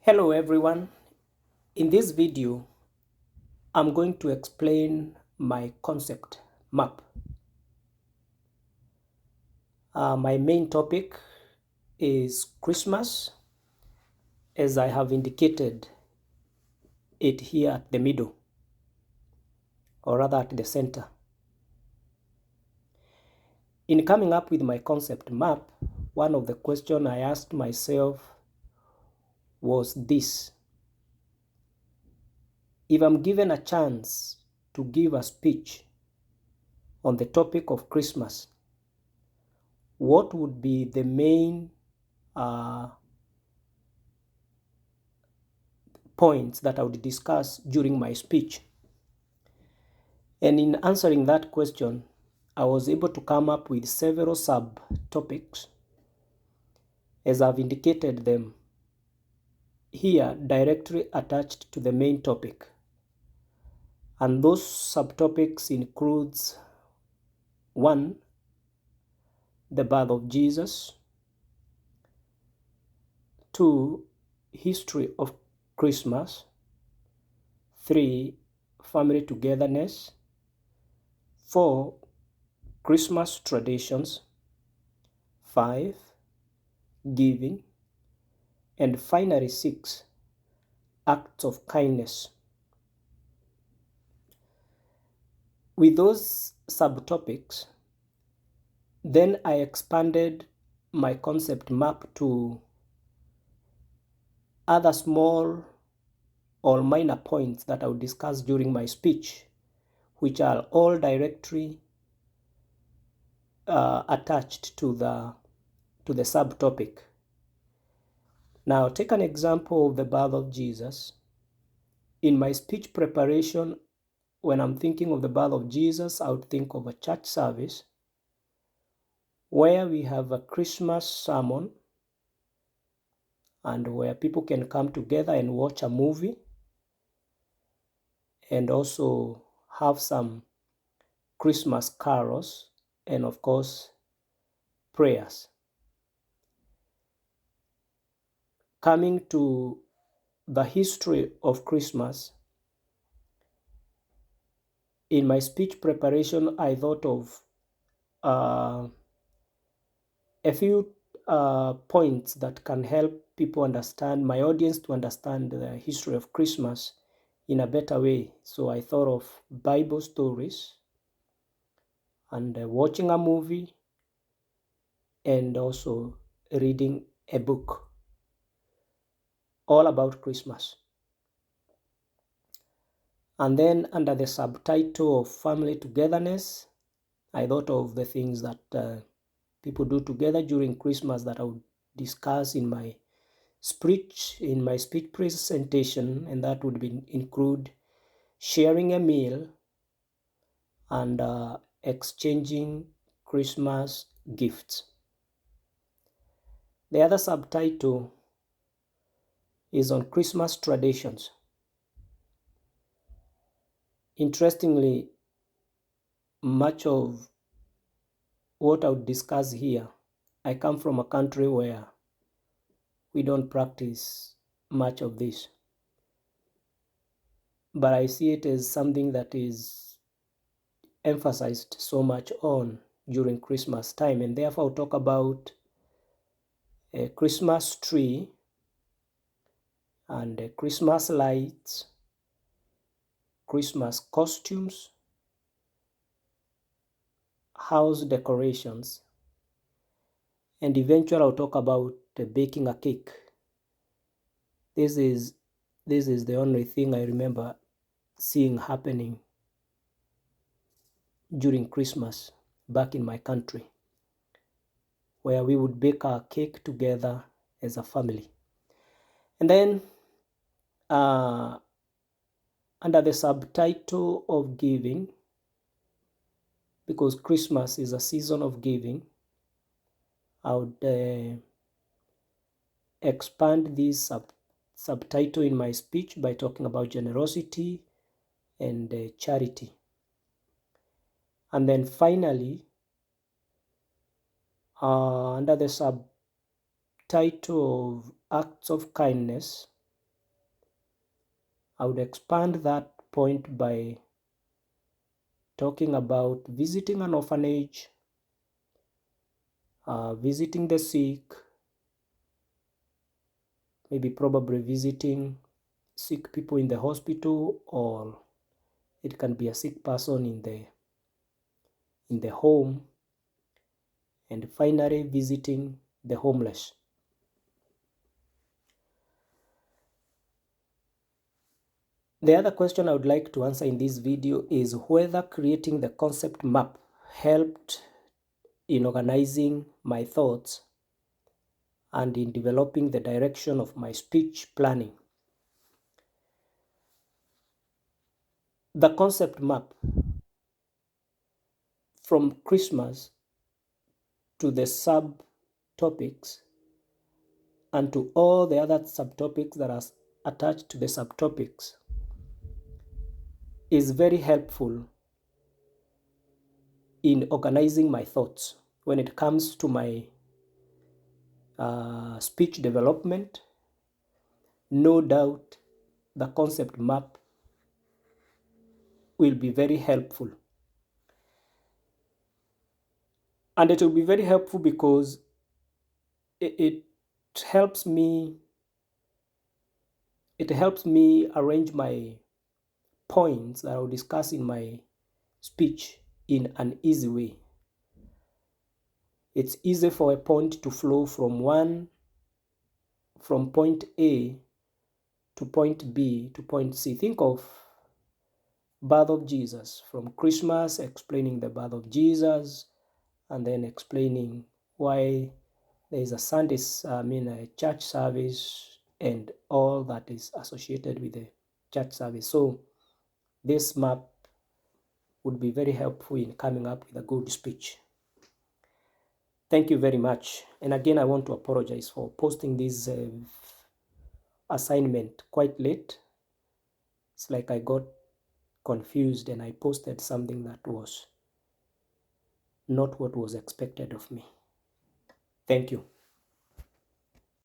Hello everyone. In this video, I'm going to explain my concept map. My main topic is Christmas, as I have indicated it here at the middle, or rather at the center. In coming up with my concept map, one of the questions I asked myself was this: if I'm given a chance to give a speech on the topic of Christmas, what would be the main points that I would discuss during my speech? And in answering that question, I was able to come up with several subtopics, as I've indicated them here, directly attached to the main topic. And those subtopics includes: 1, the birth of Jesus; 2, history of Christmas; 3, family togetherness; 4, Christmas traditions; 5, giving; and finally 6, acts of kindness. With those subtopics, then I expanded my concept map to other small or minor points that I will discuss during my speech, which are all directly attached to the subtopic. Now, take an example of the birth of Jesus. In my speech preparation, when I'm thinking of the birth of Jesus, I would think of a church service where we have a Christmas sermon and where people can come together and watch a movie and also have some Christmas carols and, of course, prayers. Coming to the history of Christmas, in my speech preparation, I thought of a few points that can help people understand, my audience to understand the history of Christmas in a better way. So I thought of Bible stories and watching a movie and also reading a book all about Christmas. And then under the subtitle of family togetherness, I thought of the things that people do together during Christmas that I would discuss in my speech presentation, and that would include sharing a meal and exchanging Christmas gifts. The other subtitle is on Christmas traditions. Interestingly, much of what I would discuss here, I come from a country where we don't practice much of this, but I see it as something that is emphasized so much on during Christmas time, and therefore I'll talk about a Christmas tree and Christmas lights, Christmas costumes, house decorations, and eventually I'll talk about baking a cake. This is the only thing I remember seeing happening during Christmas back in my country, where we would bake our cake together as a family. And then under the subtitle of giving, because Christmas is a season of giving, I would expand this subtitle in my speech by talking about generosity and charity. And then finally, under the subtitle of acts of kindness, I would expand that point by talking about visiting an orphanage, visiting the sick, maybe probably visiting sick people in the hospital, or it can be a sick person in the home, and finally visiting the homeless. The other question I would like to answer in this video is whether creating the concept map helped in organizing my thoughts and in developing the direction of my speech planning. The concept map, from Christmas to the subtopics and to all the other subtopics that are attached to the subtopics, is very helpful in organizing my thoughts when it comes to my speech development. No doubt the concept map will be very helpful. And it will be very helpful because it helps me arrange my points that I will discuss in my speech in an easy way. It's easy for a point to flow from point A to point B to point C. Think of birth of Jesus, from Christmas, explaining the birth of Jesus, and then explaining why there is a a church service and all that is associated with the church service. So this map would be very helpful in coming up with a good speech. Thank you very much. And again, I want to apologize for posting this assignment quite late. It's like I got confused and I posted something that was not what was expected of me. Thank you.